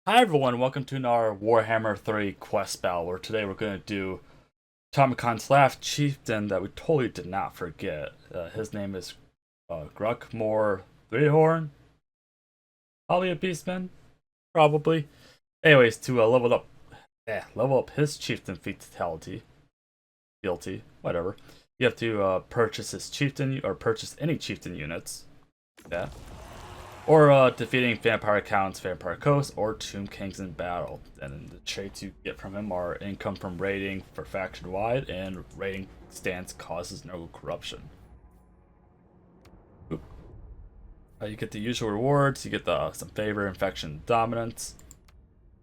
Hi everyone, welcome to our Warhammer 3 quest battle, where today we're going to do Tamurkhan's last chieftain that we totally did not forget. His name is Grukmur Three-Horn. Probably a beastman. Probably. Anyways, to level up his chieftain fatality. Guilty. Whatever. You have to purchase his chieftain, or purchase any chieftain units. Yeah. Or defeating Vampire Counts, Vampire Coast, or Tomb Kings in battle. And the traits you get from him are income from raiding for faction wide, and raiding stance causes no corruption. You get the usual rewards, you get some favor, infection, dominance,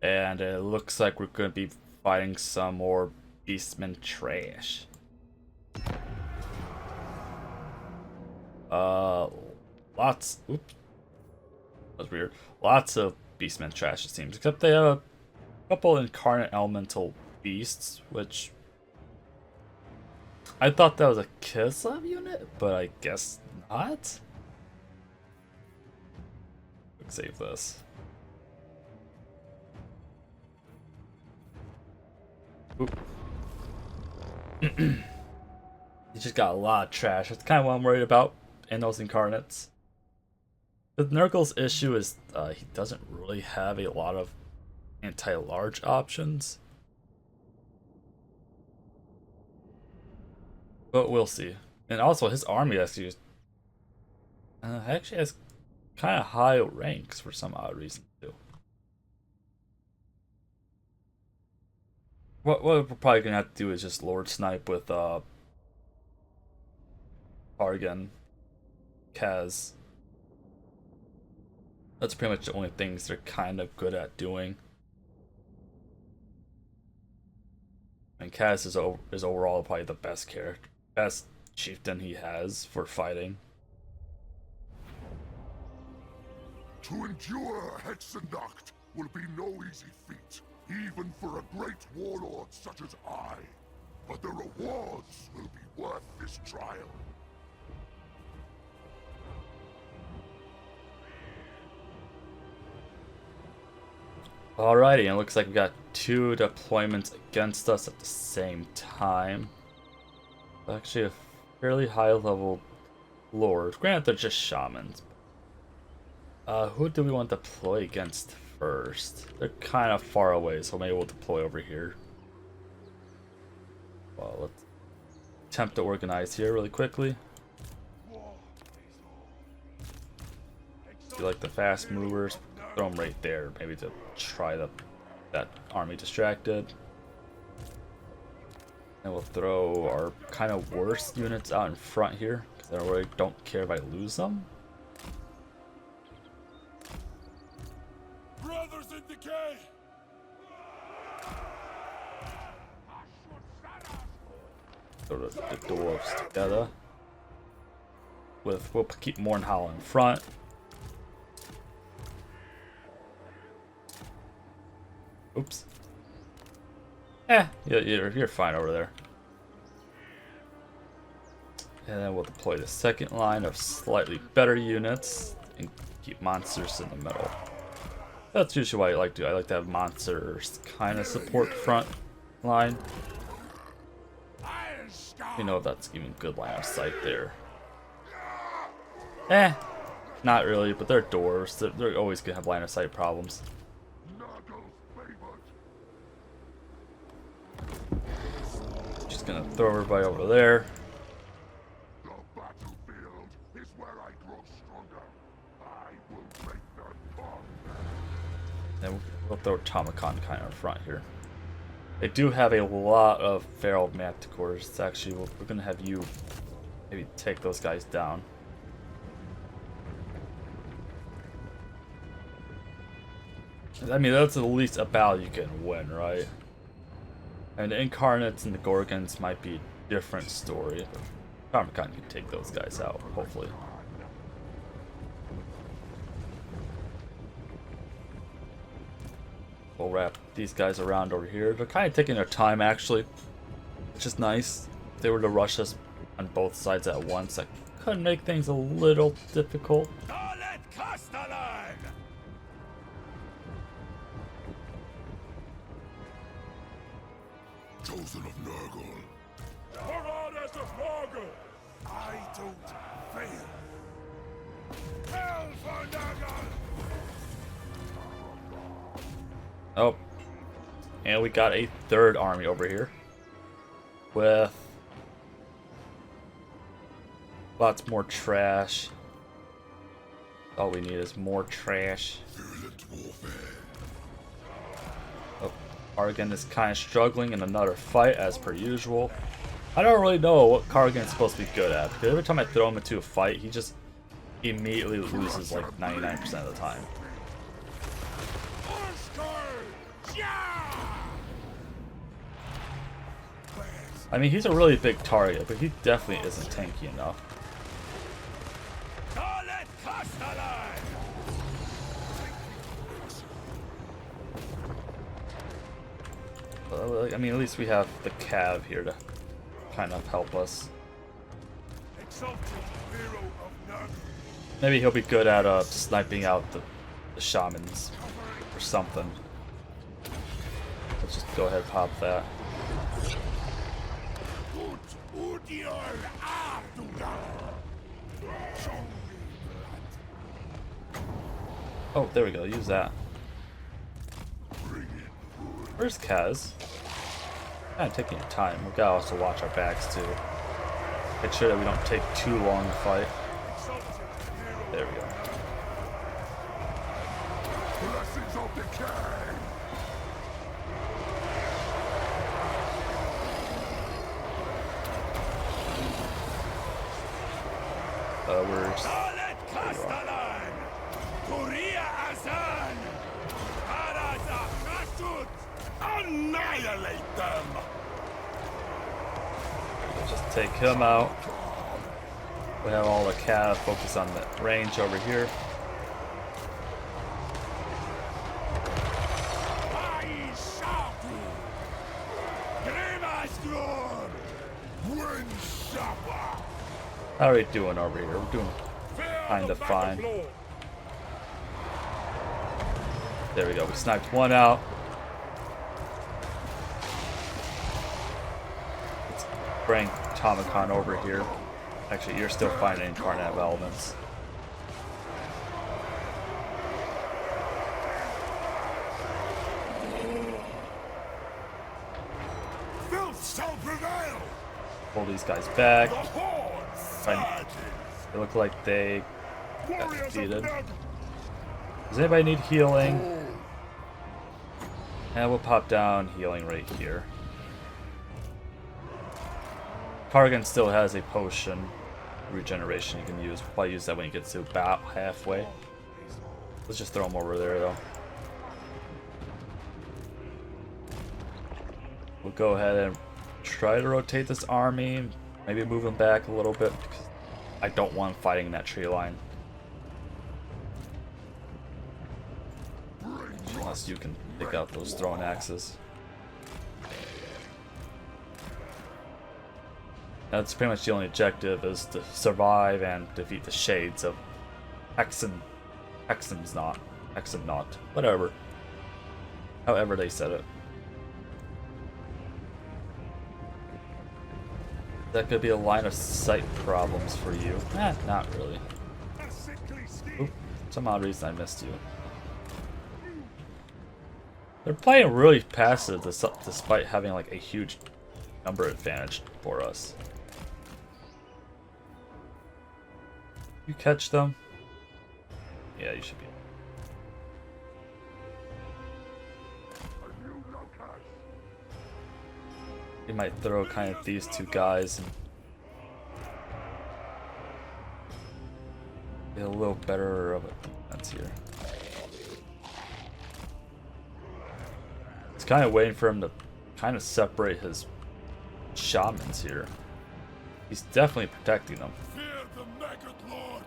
and it looks like we're going to be fighting some more beastmen trash. Oops. That was weird. Lots of beastmen trash, it seems. Except they have a couple incarnate elemental beasts, which I thought that was a Kislev unit, but I guess not. Let's save this. Oop. You just got a lot of trash. That's kind of what I'm worried about in those incarnates. The Nurgle's issue is he doesn't really have a lot of anti-large options. But we'll see. And also his army actually has kind of high ranks for some odd reason too. What we're probably gonna have to do is just Lord Snipe with Targan, Kaz. That's pretty much the only things they're kind of good at doing. And Kaz is overall probably the best character, best chieftain he has for fighting. To endure Hexennacht will be no easy feat, even for a great warlord such as I. But the rewards will be worth this trial. Alrighty, and it looks like we got two deployments against us at the same time. Actually, a fairly high level lord. Granted, they're just shamans. Who do we want to deploy against first? They're kind of far away, so maybe we'll deploy over here. Well, let's attempt to organize here really quickly. Do like the fast movers, throw them right there, maybe to try that army distracted. And we'll throw our kind of worst units out in front here, because I really don't care if I lose them. Brothers in decay! Throw the dwarves together. We'll keep Mornhall in front. Oops. You're fine over there. And then we'll deploy the second line of slightly better units and keep monsters in the middle. That's usually what I like to do. I like to have monsters kind of support front line. You know, if that's even good line of sight there. Not really, but they're dwarves. They're always gonna have line of sight problems. Just gonna throw everybody over there. The battlefield is where I grow stronger. I will make them come. Then we'll throw Tamurkhan kind of in front here. They do have a lot of feral manticores. It's actually, we're gonna have you maybe take those guys down. I mean, that's at least a battle you can win, right? And the Incarnates and the Gorgons might be a different story, but Tamurkhan can take those guys out, hopefully. We'll wrap these guys around over here. They're kind of taking their time, actually, which is nice. If they were to rush us on both sides at once, that could make things a little difficult. chosen of Nurgle. Horadus of Nurgle! I don't fail. Hell for Nurgle! Oh. And we got a third army over here. With lots more trash. All we need is more trash. Oh, Kargan is kind of struggling in another fight as per usual. I don't really know what Kargan is supposed to be good at, because every time I throw him into a fight, he just immediately loses like 99% of the time. I mean, he's a really big target, but he definitely isn't tanky enough. I mean, at least we have the Cav here to kind of help us. Maybe he'll be good at sniping out the shamans or something. Let's just go ahead and pop that. Oh, there we go. Use that. Where's Kaz? Kind of taking your time. We gotta also watch our backs too. Make sure that we don't take too long to fight. There we go. Blessings of decay. We're just... Annihilate them! Just take him out. We have all the Cav focus on the range over here. How are we doing over here? We're doing kind of fine. There we go. We sniped one out. Let's bring Tamurkhan over here. Actually, you're still fighting Incarnate of Elements. Filth shall prevail! Pull these guys back. They look like they got defeated. Does anybody need healing? And we'll pop down healing right here. Kargan still has a potion regeneration you can use. We'll probably use that when he gets to about halfway. Let's just throw him over there though. We'll go ahead and try to rotate this army. Maybe move him back a little bit because I don't want him fighting in that tree line. Unless you can pick out those throwing axes. That's pretty much the only objective, is to survive and defeat the shades of Hexennaut, whatever. However they said it. That could be a line of sight problems for you. Not really. Oop, some odd reason I missed you. They're playing really passive despite having like a huge number advantage for us. You catch them? Yeah, you should be. You might throw kind of these two guys and get a little better of a defense here. It's kind of waiting for him to kind of separate his shamans here. He's definitely protecting them. Fear the maggot lord!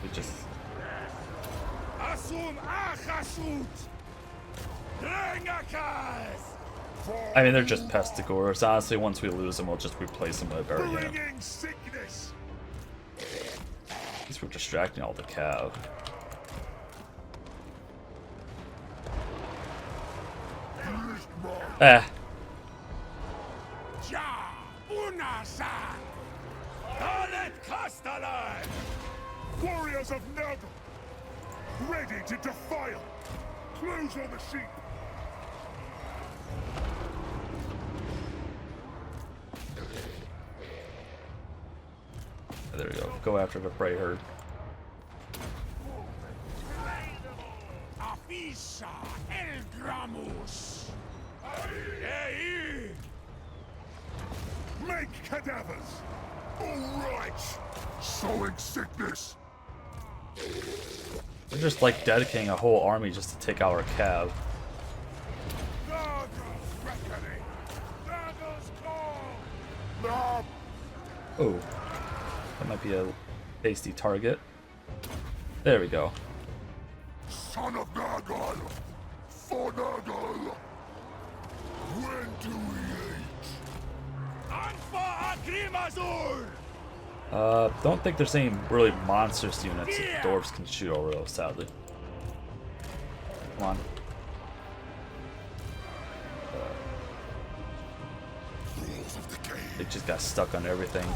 We just... I mean, they're just pestigores. Honestly, once we lose them, we'll just replace them with a better unit. Sickness. These were distracting all the cav. Eh. Warriors of Nurgle, ready to defile. Close on the sheep. There we go. Go after the prey herd. Afisa el Gramus. Make cadavers. All right. Sowing sickness. They're just like dedicating a whole army just to take out our cav. Nurgle's reckoning. Nurgle's call. No. Oh, that might be a tasty target. There we go. Son of Nurgle. For Nurgle. When do we eat? Anfa Agrimazur. Don't think there's any really monstrous units that the dwarves can shoot over those, sadly. Come on. They just got stuck on everything.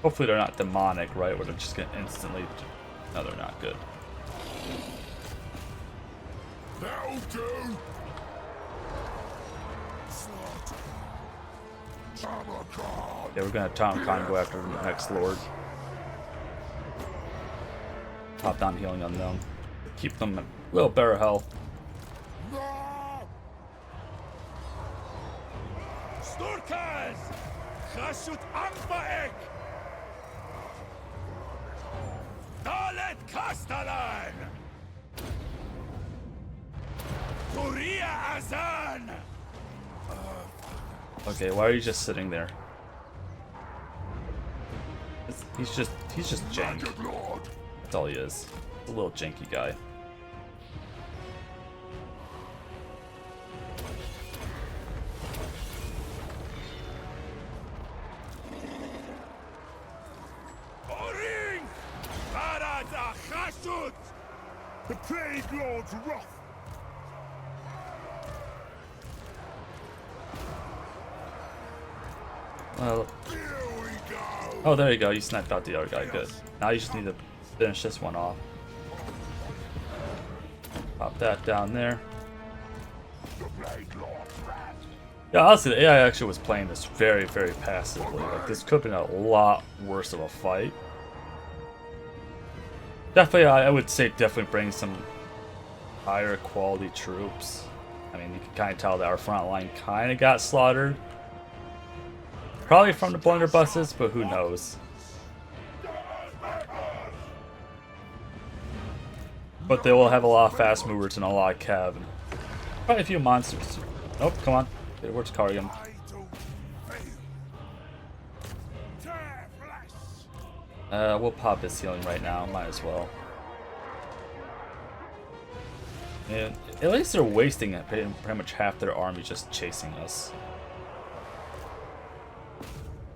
Hopefully they're not demonic, right? Where they're just gonna instantly... No, they're not good. That'll do. Tamurkhan. Yeah, we're gonna Tamurkhan go after the next lord. Top down healing on them. Keep them a little better health. No. Sturkas. Chasut Anfaek. Dalet Kastalan. Turia Azan. Okay, why are you just sitting there? He's just jank. Good Lord. That's all he is. He's a little janky guy. Oring. Barada Chasut. The Plague Lord's wrath. Well, Here we go. oh, there you go. You sniped out the other guy. Good. Now you just need to finish this one off. Pop that down there. The Plague Lord's wrath. Yeah, honestly, the AI actually was playing this very, very passively. Like, this could have been a lot worse of a fight. Definitely, I would say definitely bring some higher quality troops. I mean, you can kind of tell that our front line kind of got slaughtered. Probably from the blunderbusses, but who knows. But they will have a lot of fast movers and a lot of cav. And probably a few monsters. Nope, come on. Okay, where's Cardigan? I don't fail. Tear flesh. We'll pop his healing right now. Might as well. And at least they're wasting it. Pretty much half their army just chasing us.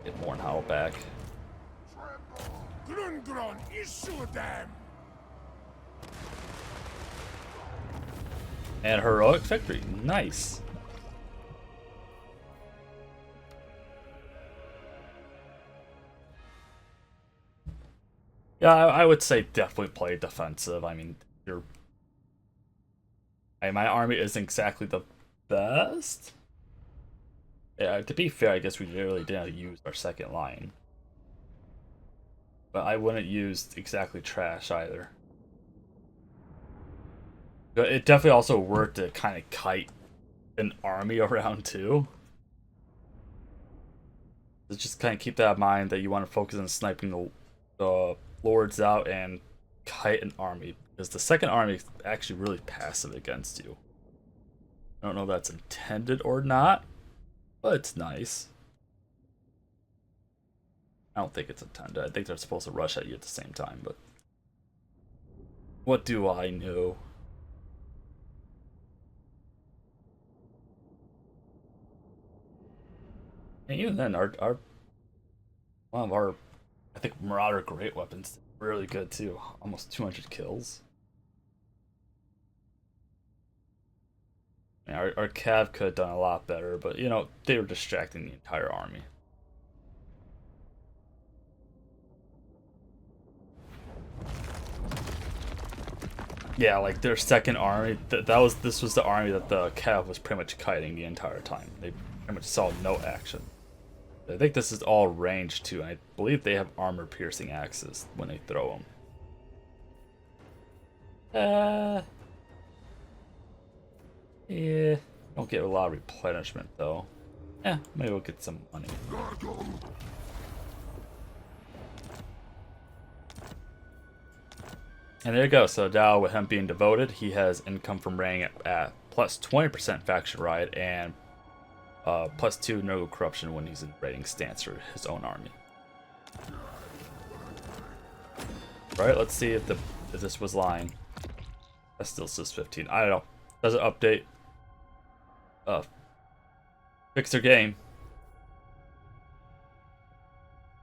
Get Mornhowl back. Grungron issue them. And heroic victory. Nice. Yeah, I would say definitely play defensive. I mean, my army isn't exactly the best. Yeah, to be fair, I guess we really didn't use our second line. But I wouldn't use exactly trash either. But it definitely also worked to kind of kite an army around too. So just kind of keep that in mind that you want to focus on sniping the lords out and kite an army. Because the second army is actually really passive against you. I don't know if that's intended or not. But it's nice. I don't think it's intended. I think they're supposed to rush at you at the same time, but... What do I know? And even then, one of our, I think, Marauder great weapons really good too. Almost 200 kills. Yeah, our Cav could have done a lot better, but you know, they were distracting the entire army. Yeah, like their second army, this was the army that the Cav was pretty much kiting the entire time. They pretty much saw no action. I think this is all range too. I believe they have armor piercing axes when they throw them. Yeah, don't get a lot of replenishment though. Yeah, maybe we'll get some money. And there you go. So now with him being devoted, he has income from raiding at plus 20% faction ride and plus 2 no corruption when he's in raiding stance for his own army. Right, let's see if this was lying. That still says 15. I don't know. Does it update? Fix their game.